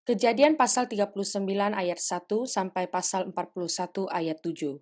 Kejadian pasal 39 ayat 1 sampai pasal 41 ayat 7.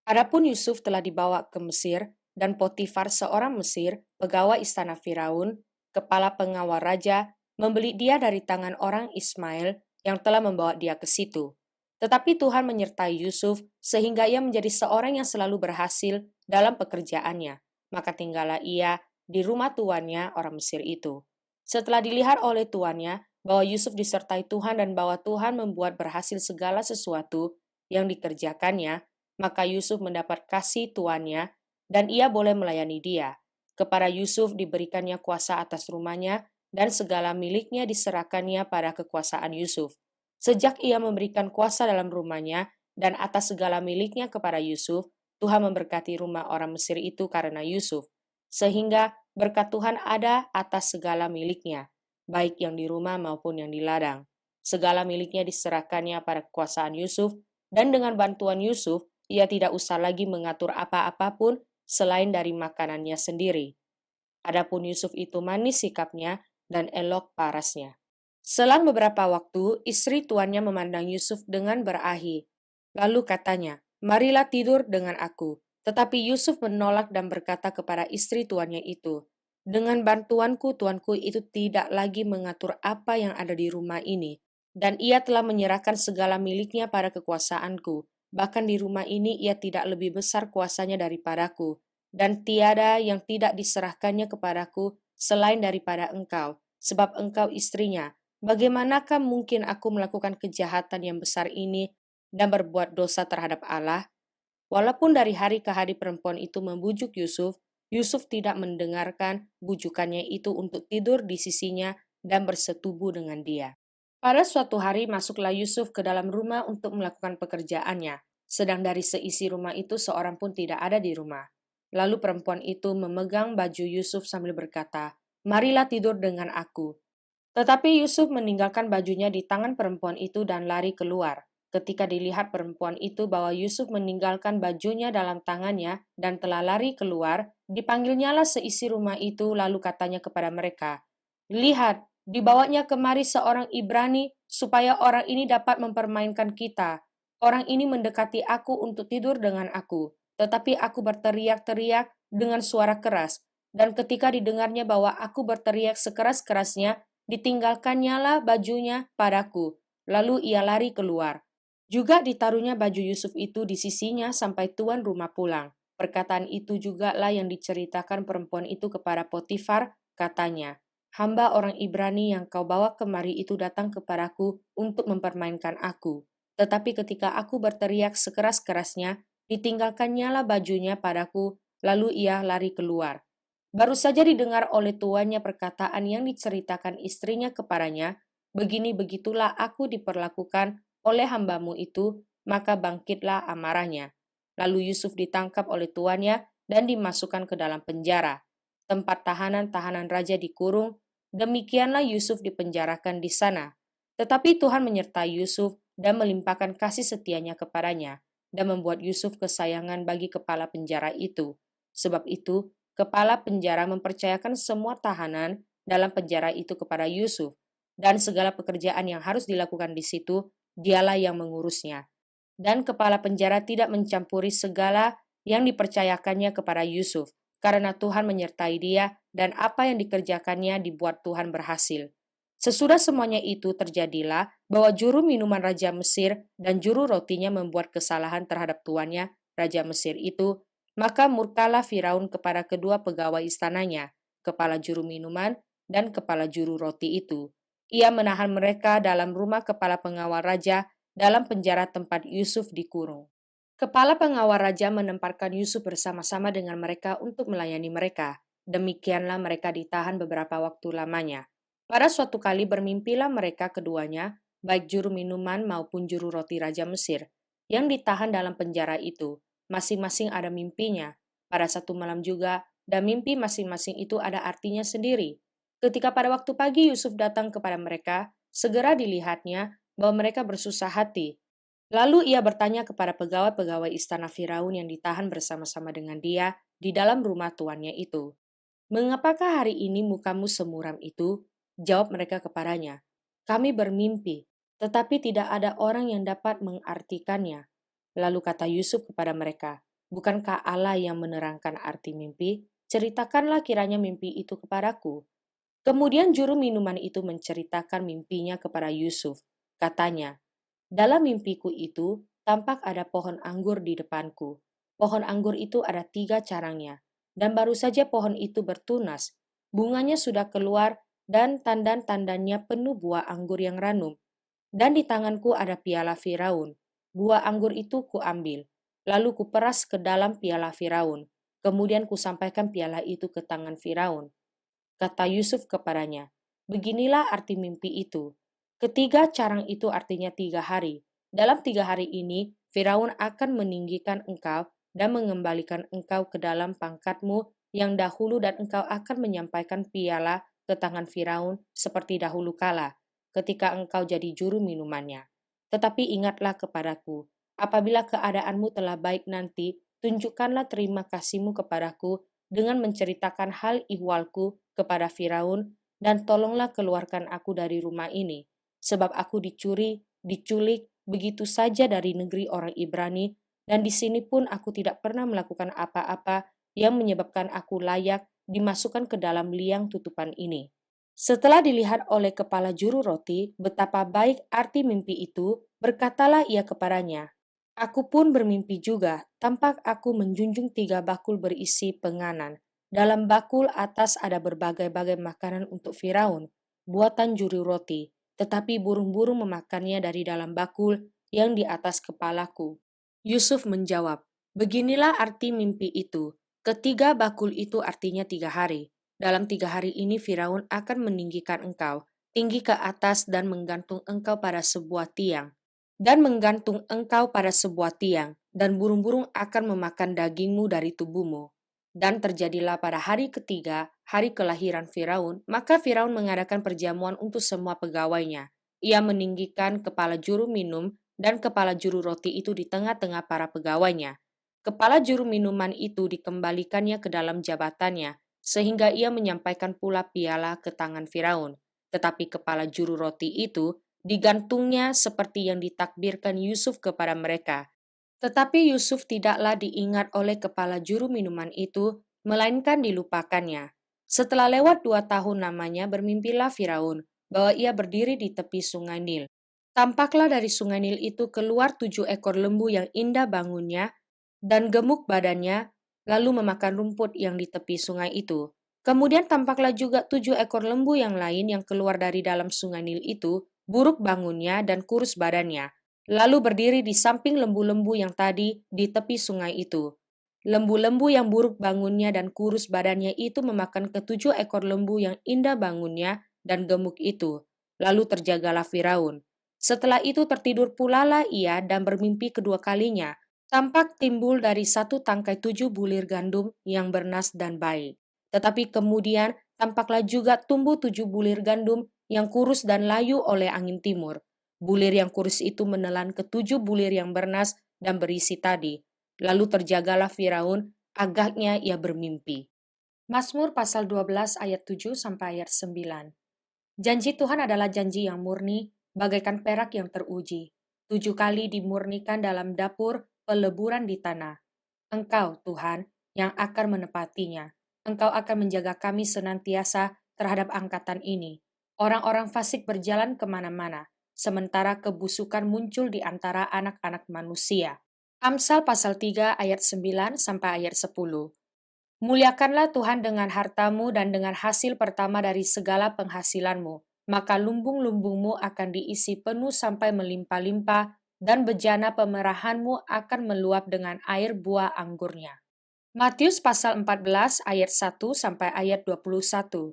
Adapun Yusuf telah dibawa ke Mesir, dan Potifar seorang Mesir, pegawai istana Firaun, kepala pengawal raja, membeli dia dari tangan orang Ismail yang telah membawa dia ke situ. Tetapi Tuhan menyertai Yusuf sehingga ia menjadi seorang yang selalu berhasil dalam pekerjaannya. Maka tinggallah ia di rumah tuannya orang Mesir itu. Setelah dilihat oleh tuannya bahwa Yusuf disertai Tuhan dan bahwa Tuhan membuat berhasil segala sesuatu yang dikerjakannya, maka Yusuf mendapat kasih tuannya dan ia boleh melayani dia. Kepada Yusuf diberikannya kuasa atas rumahnya dan segala miliknya diserahkannya pada kekuasaan Yusuf. Sejak ia memberikan kuasa dalam rumahnya dan atas segala miliknya kepada Yusuf, Tuhan memberkati rumah orang Mesir itu karena Yusuf, sehingga berkat Tuhan ada atas segala miliknya, baik yang di rumah maupun yang di ladang. Segala miliknya diserahkannya pada kekuasaan Yusuf, dan dengan bantuan Yusuf, ia tidak usah lagi mengatur apa-apapun selain dari makanannya sendiri. Adapun Yusuf itu manis sikapnya dan elok parasnya. Selang beberapa waktu, istri tuannya memandang Yusuf dengan berahi. Lalu katanya, "Marilah tidur dengan aku." Tetapi Yusuf menolak dan berkata kepada istri tuannya itu, "Dengan bantuanku, tuanku itu tidak lagi mengatur apa yang ada di rumah ini, dan ia telah menyerahkan segala miliknya pada kekuasaanku. Bahkan di rumah ini ia tidak lebih besar kuasanya daripadaku, dan tiada yang tidak diserahkannya kepadaku selain daripada engkau, sebab engkau istrinya. Bagaimanakah mungkin aku melakukan kejahatan yang besar ini dan berbuat dosa terhadap Allah?" Walaupun dari hari ke hari perempuan itu membujuk Yusuf, Yusuf tidak mendengarkan bujukannya itu untuk tidur di sisinya dan bersetubuh dengan dia. Pada suatu hari masuklah Yusuf ke dalam rumah untuk melakukan pekerjaannya, sedang dari seisi rumah itu seorang pun tidak ada di rumah. Lalu perempuan itu memegang baju Yusuf sambil berkata, "Marilah tidur dengan aku." Tetapi Yusuf meninggalkan bajunya di tangan perempuan itu dan lari keluar. Ketika dilihat perempuan itu bahwa Yusuf meninggalkan bajunya dalam tangannya dan telah lari keluar, dipanggilnyalah seisi rumah itu lalu katanya kepada mereka, "Lihat, dibawanya kemari seorang Ibrani supaya orang ini dapat mempermainkan kita. Orang ini mendekati aku untuk tidur dengan aku, tetapi aku berteriak-teriak dengan suara keras. Dan ketika didengarnya bahwa aku berteriak sekeras-kerasnya, ditinggalkannya lah bajunya padaku, lalu ia lari keluar. Juga ditaruhnya baju Yusuf itu di sisinya sampai tuan rumah pulang. Perkataan itu juga lah yang diceritakan perempuan itu kepada Potifar, katanya, "Hamba orang Ibrani yang kau bawa kemari itu datang kepadaku untuk mempermainkan aku. Tetapi ketika aku berteriak sekeras-kerasnya, ditinggalkannya lah bajunya padaku, lalu ia lari keluar." Baru saja didengar oleh tuannya perkataan yang diceritakan istrinya kepadanya, "Begini begitulah aku diperlakukan oleh hambamu itu," maka bangkitlah amarahnya. Lalu Yusuf ditangkap oleh tuannya dan dimasukkan ke dalam penjara, tempat tahanan-tahanan raja dikurung. Demikianlah Yusuf dipenjarakan di sana. Tetapi Tuhan menyertai Yusuf dan melimpahkan kasih setianya kepadanya, dan membuat Yusuf kesayangan bagi kepala penjara itu. Sebab itu, kepala penjara mempercayakan semua tahanan dalam penjara itu kepada Yusuf, dan segala pekerjaan yang harus dilakukan di situ, dialah yang mengurusnya. Dan kepala penjara tidak mencampuri segala yang dipercayakannya kepada Yusuf, karena Tuhan menyertai dia dan apa yang dikerjakannya dibuat Tuhan berhasil. Sesudah semuanya itu terjadilah bahwa juru minuman Raja Mesir dan juru rotinya membuat kesalahan terhadap tuannya, Raja Mesir itu. Maka murkalah Firaun kepada kedua pegawai istananya, kepala juru minuman dan kepala juru roti itu. Ia menahan mereka dalam rumah kepala pengawal raja dalam penjara tempat Yusuf dikurung. Kepala pengawal raja menempatkan Yusuf bersama-sama dengan mereka untuk melayani mereka. Demikianlah mereka ditahan beberapa waktu lamanya. Pada suatu kali bermimpilah mereka keduanya, baik juru minuman maupun juru roti Raja Mesir, yang ditahan dalam penjara itu. Masing-masing ada mimpinya. Pada satu malam juga, dan mimpi masing-masing itu ada artinya sendiri. Ketika pada waktu pagi Yusuf datang kepada mereka, segera dilihatnya bahwa mereka bersusah hati. Lalu ia bertanya kepada pegawai-pegawai istana Firaun yang ditahan bersama-sama dengan dia di dalam rumah tuannya itu, "Mengapakah hari ini mukamu semuram itu?" Jawab mereka kepadanya, "Kami bermimpi, tetapi tidak ada orang yang dapat mengartikannya. Lalu kata Yusuf kepada mereka, "Bukankah Allah yang menerangkan arti mimpi? Ceritakanlah kiranya mimpi itu kepadaku." Kemudian juru minuman itu menceritakan mimpinya kepada Yusuf. Katanya, "Dalam mimpiku itu, tampak ada pohon anggur di depanku. Pohon anggur itu ada 3 carangnya, dan baru saja pohon itu bertunas. Bunganya sudah keluar, dan tandan-tandannya penuh buah anggur yang ranum. Dan di tanganku ada piala Firaun. Buah anggur itu kuambil, lalu kuperas ke dalam piala Firaun. Kemudian kusampaikan piala itu ke tangan Firaun." Kata Yusuf kepadanya, "Beginilah arti mimpi itu. Ketiga carang itu artinya 3 hari. Dalam 3 hari ini, Firaun akan meninggikan engkau dan mengembalikan engkau ke dalam pangkatmu yang dahulu, dan engkau akan menyampaikan piala ke tangan Firaun seperti dahulu kala, ketika engkau jadi juru minumannya. Tetapi ingatlah kepadaku, apabila keadaanmu telah baik nanti, tunjukkanlah terima kasihmu kepadaku dengan menceritakan hal ihwalku kepada Firaun, dan tolonglah keluarkan aku dari rumah ini, sebab aku dicuri, diculik begitu saja dari negeri orang Ibrani, dan di sini pun aku tidak pernah melakukan apa-apa yang menyebabkan aku layak dimasukkan ke dalam liang tutupan ini." Setelah dilihat oleh kepala juru roti betapa baik arti mimpi itu, berkatalah ia kepadanya, "Aku pun bermimpi juga, tampak aku menjunjung 3 bakul berisi penganan. Dalam bakul atas ada berbagai-bagai makanan untuk Firaun, buatan juru roti, tetapi burung-burung memakannya dari dalam bakul yang di atas kepalaku." Yusuf menjawab, "Beginilah arti mimpi itu. Ketiga bakul itu artinya 3 hari. Dalam 3 hari ini Firaun akan meninggikan engkau tinggi ke atas dan menggantung engkau pada sebuah tiang. Dan burung-burung akan memakan dagingmu dari tubuhmu. Dan terjadilah pada hari ketiga, hari kelahiran Firaun, maka Firaun mengadakan perjamuan untuk semua pegawainya. Ia meninggikan kepala juru minum dan kepala juru roti itu di tengah-tengah para pegawainya. Kepala juru minuman itu dikembalikannya ke dalam jabatannya, sehingga ia menyampaikan pula piala ke tangan Firaun. Tetapi kepala juru roti itu digantungnya seperti yang ditakbirkan Yusuf kepada mereka. Tetapi Yusuf tidaklah diingat oleh kepala juru minuman itu, melainkan dilupakannya. Setelah lewat 2 tahun namanya, bermimpilah Firaun bahwa ia berdiri di tepi sungai Nil. Tampaklah dari sungai Nil itu keluar 7 ekor lembu yang indah bangunnya dan gemuk badannya, lalu memakan rumput yang di tepi sungai itu. Kemudian tampaklah juga 7 ekor lembu yang lain yang keluar dari dalam sungai Nil itu, buruk bangunnya dan kurus badannya, lalu berdiri di samping lembu-lembu yang tadi di tepi sungai itu. Lembu-lembu yang buruk bangunnya dan kurus badannya itu memakan ke 7 ekor lembu yang indah bangunnya dan gemuk itu. Lalu terjagalah Firaun. Setelah itu tertidur pulalah ia dan bermimpi kedua kalinya. Tampak timbul dari satu tangkai 7 bulir gandum yang bernas dan baik. Tetapi kemudian tampaklah juga tumbuh 7 bulir gandum yang kurus dan layu oleh angin timur. Bulir yang kurus itu menelan ke 7 bulir yang bernas dan berisi tadi. Lalu terjagalah Firaun, agaknya ia bermimpi. Mazmur pasal 12 ayat 7 sampai ayat 9. Janji Tuhan adalah janji yang murni, bagaikan perak yang teruji. 7 kali dimurnikan dalam dapur peleburan di tanah. Engkau, Tuhan, yang akan menepatinya. Engkau akan menjaga kami senantiasa terhadap angkatan ini. Orang-orang fasik berjalan kemana-mana, sementara kebusukan muncul di antara anak-anak manusia. Amsal pasal 3 ayat 9 sampai ayat 10. Muliakanlah Tuhan dengan hartamu dan dengan hasil pertama dari segala penghasilanmu, maka lumbung-lumbungmu akan diisi penuh sampai melimpah-limpah, dan bejana pemerahanmu akan meluap dengan air buah anggurnya. Matius pasal 14 ayat 1 sampai ayat 21.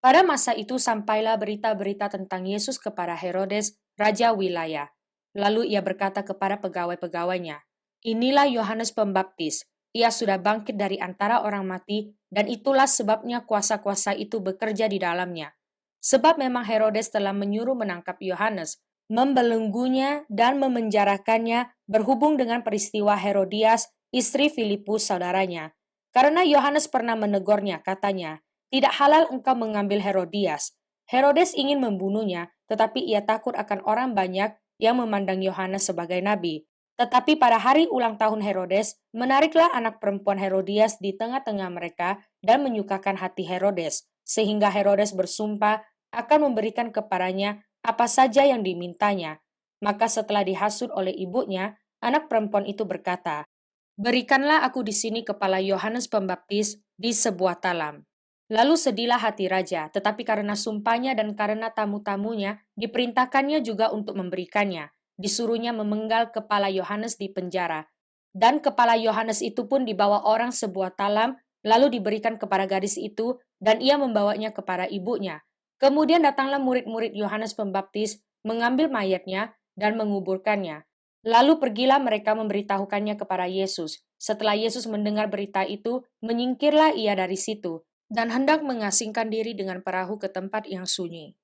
Pada masa itu sampailah berita-berita tentang Yesus kepada Herodes, raja wilayah. Lalu ia berkata kepada pegawai-pegawainya, "Inilah Yohanes Pembaptis. Ia sudah bangkit dari antara orang mati, dan itulah sebabnya kuasa-kuasa itu bekerja di dalamnya." Sebab memang Herodes telah menyuruh menangkap Yohanes, membelenggunya dan memenjarakannya berhubung dengan peristiwa Herodias, istri Filipus saudaranya. Karena Yohanes pernah menegurnya, katanya, "Tidak halal engkau mengambil Herodias." Herodes ingin membunuhnya, tetapi ia takut akan orang banyak yang memandang Yohanes sebagai nabi. Tetapi pada hari ulang tahun Herodes, menariklah anak perempuan Herodias di tengah-tengah mereka dan menyukakan hati Herodes, sehingga Herodes bersumpah akan memberikan kepadanya apa saja yang dimintanya. Maka setelah dihasut oleh ibunya, anak perempuan itu berkata, "Berikanlah aku di sini kepala Yohanes Pembaptis di sebuah talam." Lalu sedihlah hati raja, tetapi karena sumpahnya dan karena tamu-tamunya, diperintahkannya juga untuk memberikannya. Disuruhnya memenggal kepala Yohanes di penjara. Dan kepala Yohanes itu pun dibawa orang sebuah talam, lalu diberikan kepada gadis itu, dan ia membawanya kepada ibunya. Kemudian datanglah murid-murid Yohanes Pembaptis, mengambil mayatnya, dan menguburkannya. Lalu pergilah mereka memberitahukannya kepada Yesus. Setelah Yesus mendengar berita itu, menyingkirlah ia dari situ dan hendak mengasingkan diri dengan perahu ke tempat yang sunyi.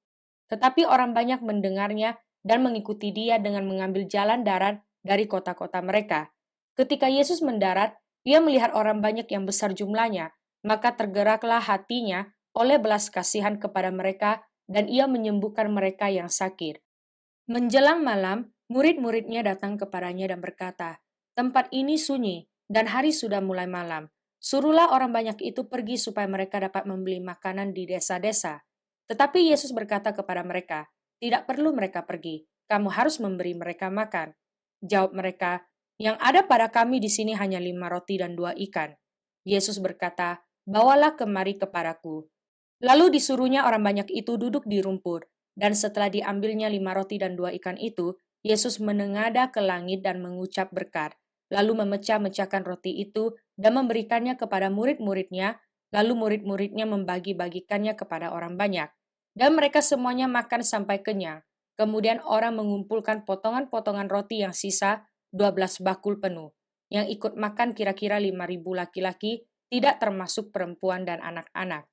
Tetapi orang banyak mendengarnya dan mengikuti dia dengan mengambil jalan darat dari kota-kota mereka. Ketika Yesus mendarat, ia melihat orang banyak yang besar jumlahnya, maka tergeraklah hatinya oleh belas kasihan kepada mereka dan ia menyembuhkan mereka yang sakit. Menjelang malam, murid-muridnya datang kepadanya dan berkata, "Tempat ini sunyi dan hari sudah mulai malam. Suruhlah orang banyak itu pergi supaya mereka dapat membeli makanan di desa-desa." Tetapi Yesus berkata kepada mereka, "Tidak perlu mereka pergi, kamu harus memberi mereka makan." Jawab mereka, "Yang ada pada kami di sini hanya 5 roti dan 2 ikan." Yesus berkata, "Bawalah kemari kepadaku." Lalu disuruhnya orang banyak itu duduk di rumput, dan setelah diambilnya 5 roti dan 2 ikan itu, Yesus menengadah ke langit dan mengucap berkat, lalu memecah-mecahkan roti itu dan memberikannya kepada murid-muridnya, lalu murid-muridnya membagi-bagikannya kepada orang banyak. Dan mereka semuanya makan sampai kenyang. Kemudian orang mengumpulkan potongan-potongan roti yang sisa, 12 bakul penuh. Yang ikut makan kira-kira 5.000 laki-laki, tidak termasuk perempuan dan anak-anak.